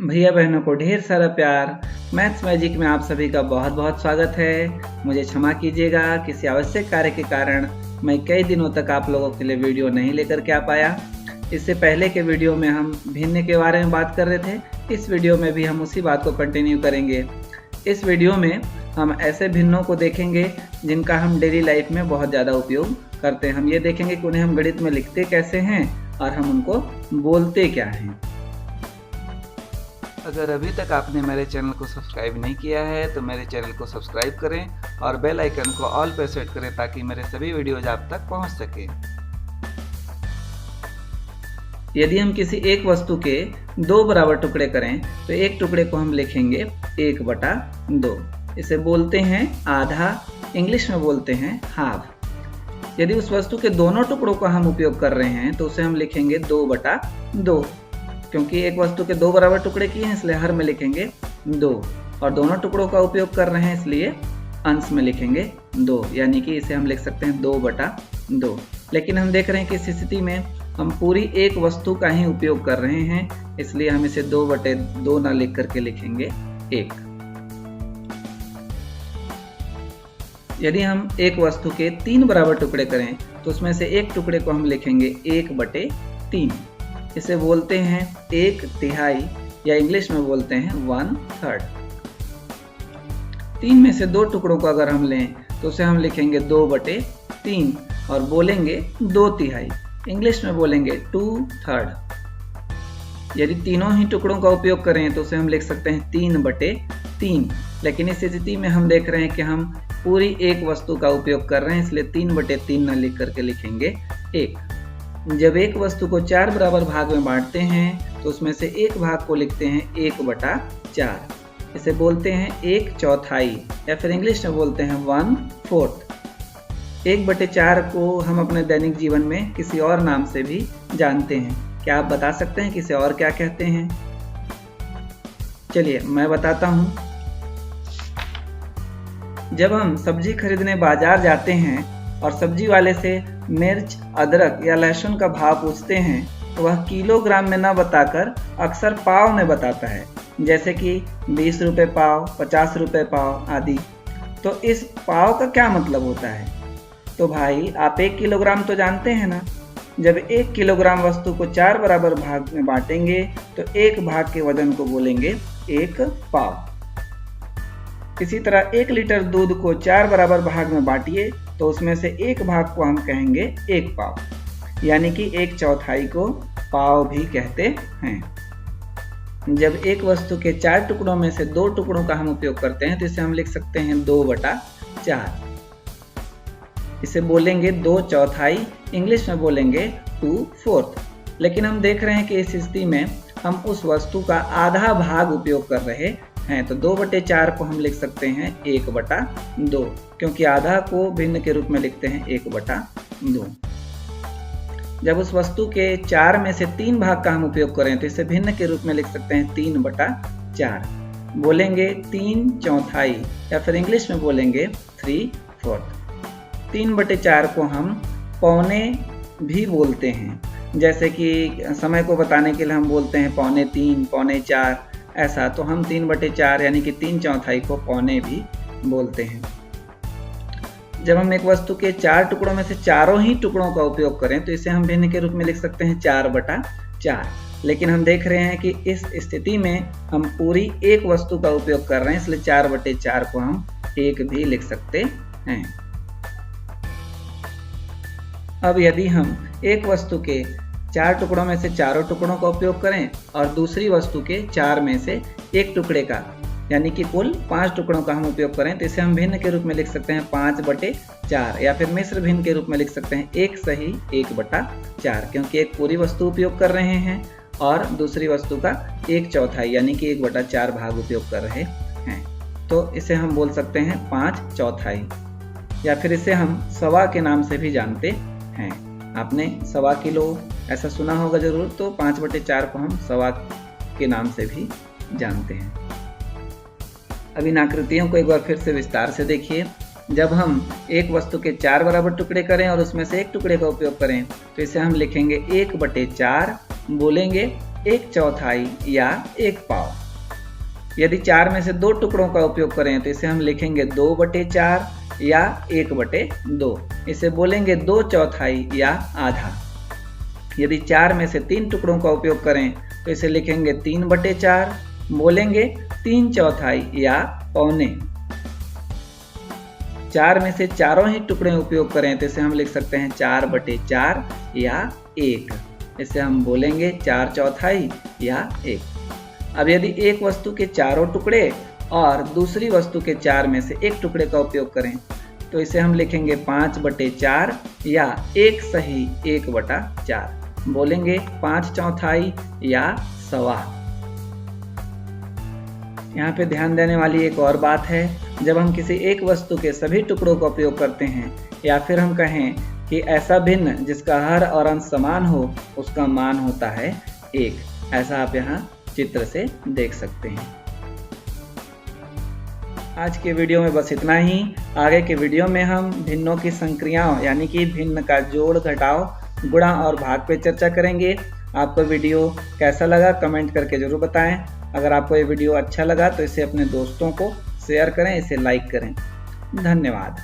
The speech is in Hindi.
भैया बहनों को ढेर सारा प्यार। मैथ्स मैजिक में आप सभी का बहुत बहुत स्वागत है। मुझे क्षमा कीजिएगा, किसी आवश्यक कार्य के कारण मैं कई दिनों तक आप लोगों के लिए वीडियो नहीं लेकर के आ पाया। इससे पहले के वीडियो में हम भिन्न के बारे में बात कर रहे थे। इस वीडियो में भी हम उसी बात को कंटिन्यू करेंगे। इस वीडियो में हम ऐसे भिन्नों को देखेंगे जिनका हम डेली लाइफ में बहुत ज़्यादा उपयोग करते हैं। हम ये देखेंगे कि उन्हें हम गणित में लिखते कैसे हैं और हम उनको बोलते क्या हैं। अगर अभी तक आपने मेरे चैनल को सब्सक्राइब नहीं किया है तो मेरे चैनल को सब्सक्राइब करें और बेल आइकन को ऑल पर सेट करें ताकि मेरे सभी वीडियोज आप तक पहुंच सके। यदि हम किसी एक वस्तु के दो बराबर टुकड़े करें तो एक टुकड़े को हम लिखेंगे 1/2। इसे बोलते हैं आधा, इंग्लिश में बोलते हैं हाफ। यदि उस वस्तु के दोनों टुकड़ों का हम उपयोग कर रहे हैं तो उसे हम लिखेंगे 2/2। क्योंकि एक वस्तु के दो बराबर टुकड़े किए हैं इसलिए हर में लिखेंगे 2 और दोनों टुकड़ों का उपयोग कर रहे हैं इसलिए अंश में लिखेंगे 2, यानी कि इसे हम लिख सकते हैं 2/2। लेकिन हम देख रहे हैं कि इस स्थिति में हम पूरी एक वस्तु का ही उपयोग कर रहे हैं, इसलिए हम इसे 2/2 ना लिख करके लिखेंगे 1। यदि हम एक वस्तु के 3 बराबर टुकड़े करें तो उसमें से एक टुकड़े को हम लिखेंगे 1/3। इसे बोलते हैं 1/3 या इंग्लिश में बोलते हैं 1/3। 3 में से 2 टुकड़ों को अगर हम लें तो उसे हम लिखेंगे 2/3 और बोलेंगे 2/3, इंग्लिश में बोलेंगे 2/3। यदि तीनों ही टुकड़ों का उपयोग करें तो उसे हम लिख सकते हैं 3/3। लेकिन इस स्थिति में हम देख रहे हैं कि हम पूरी एक वस्तु का उपयोग कर रहे हैं, इसलिए 3/3 न लिख करके लिखेंगे 1। जब एक वस्तु को 4 बराबर भाग में बांटते हैं तो उसमें से एक भाग को लिखते हैं 1/4। इसे बोलते हैं 1/4 या फिर इंग्लिश में बोलते हैं 1/4। 1/4 को हम अपने दैनिक जीवन में किसी और नाम से भी जानते हैं। क्या आप बता सकते हैं कि इसे और क्या कहते हैं? चलिए मैं बताता हूँ। जब हम सब्जी खरीदने बाजार जाते हैं और सब्जी वाले से मिर्च, अदरक या लहसुन का भाव पूछते हैं तो वह किलोग्राम में न बताकर अक्सर पाव में बताता है, जैसे कि 20 रुपये पाव, 50 रुपये पाव आदि। तो इस पाव का क्या मतलब होता है? तो भाई आप 1 किलोग्राम तो जानते हैं ना। जब 1 किलोग्राम वस्तु को 4 बराबर भाग में बांटेंगे तो एक भाग के वजन को बोलेंगे 1 पाव। इसी तरह 1 लीटर दूध को 4 बराबर भाग में बांटिए तो उसमें से एक भाग को हम कहेंगे 1 पाव, यानी कि 1/4 को पाव भी कहते हैं। जब एक वस्तु के 4 टुकड़ों में से 2 टुकड़ों का हम उपयोग करते हैं तो इसे हम लिख सकते हैं 2/4। इसे बोलेंगे 2/4, इंग्लिश में बोलेंगे 2/4। लेकिन हम देख रहे हैं कि इस स्थिति में हम उस वस्तु का आधा भाग उपयोग कर रहे हैं, तो 2/4 को हम लिख सकते हैं 1/2, क्योंकि आधा को भिन्न के रूप में लिखते हैं 1/2। जब उस वस्तु के 4 में से 3 भाग का हम उपयोग करें तो इसे भिन्न के रूप में लिख सकते हैं 3/4, बोलेंगे 3/4 या फिर इंग्लिश में बोलेंगे 3/4। 3/4 को हम पौने भी बोलते हैं, जैसे कि समय को बताने के लिए हम बोलते हैं 2:45, 3:45 ऐसा। तो हम 3/4 यानी कि 3/4 को पौने भी बोलते हैं। जब हम एक वस्तु के 4 टुकड़ों में से चारों ही टुकड़ों का उपयोग करें तो इसे हम भिन्न के रूप में लिख सकते हैं 4/4। लेकिन हम देख रहे हैं कि इस स्थिति में हम पूरी एक वस्तु का उपयोग कर रहे हैं, इसलिए 4/4 को हम 1 भी लिख सकते हैं। अब यदि हम एक वस्तु के 4 टुकड़ों में से चारों टुकड़ों का उपयोग करें और दूसरी वस्तु के 4 में से एक टुकड़े का यानी कि कुल 5 टुकड़ों का हम उपयोग करें तो इसे हम भिन्न के रूप में लिख सकते हैं 5/4 या फिर मिश्र भिन्न के रूप में लिख सकते हैं 1 सही 1/4, क्योंकि एक पूरी वस्तु उपयोग कर रहे हैं और दूसरी वस्तु का 1/4 यानी कि 1/4 भाग उपयोग कर रहे हैं। तो इसे हम बोल सकते हैं 5/4 या फिर इसे हम सवा के नाम से भी जानते हैं। आपने सवा किलो ऐसा सुना होगा जरूर, तो 5/4 को हम सवा के नाम से भी जानते हैं। अब इन आकृतियों को एक बार फिर से विस्तार से देखिए। जब हम एक वस्तु के 4 बराबर टुकड़े करें और उसमें से एक टुकड़े का उपयोग करें तो इसे हम लिखेंगे 1/4, बोलेंगे 1/4 या 1 पाव। यदि 4 में से 2 टुकड़ों का उपयोग करें तो इसे हम लिखेंगे 2/4 या 1/2। इसे बोलेंगे 2/4 या आधा। यदि 4 में से 3 टुकड़ों का उपयोग करें तो इसे लिखेंगे 3/4, बोलेंगे 3/4 या पौने। 4 में से चारों ही टुकड़े उपयोग करें तो इसे हम लिख सकते हैं 4/4 या 1। इसे हम बोलेंगे 4/4 या 1। अब यदि एक वस्तु के चारों टुकड़े और दूसरी वस्तु के 4 में से एक टुकड़े का उपयोग करें तो इसे हम लिखेंगे 5/4 या 1 सही 1/4, बोलेंगे 5/4 या सवा। यहाँ पे ध्यान देने वाली एक और बात है, जब हम किसी एक वस्तु के सभी टुकड़ों का उपयोग करते हैं या फिर हम कहें कि ऐसा भिन्न जिसका हर और अंश समान हो, उसका मान होता है 1। ऐसा आप यहाँ चित्र से देख सकते हैं। आज के वीडियो में बस इतना ही। आगे के वीडियो में हम भिन्नों की संक्रियाओं यानी कि भिन्न का जोड़, घटाव, गुणा और भाग पे चर्चा करेंगे। आपको वीडियो कैसा लगा कमेंट करके जरूर बताएं। अगर आपको ये वीडियो अच्छा लगा तो इसे अपने दोस्तों को शेयर करें, इसे लाइक करें। धन्यवाद।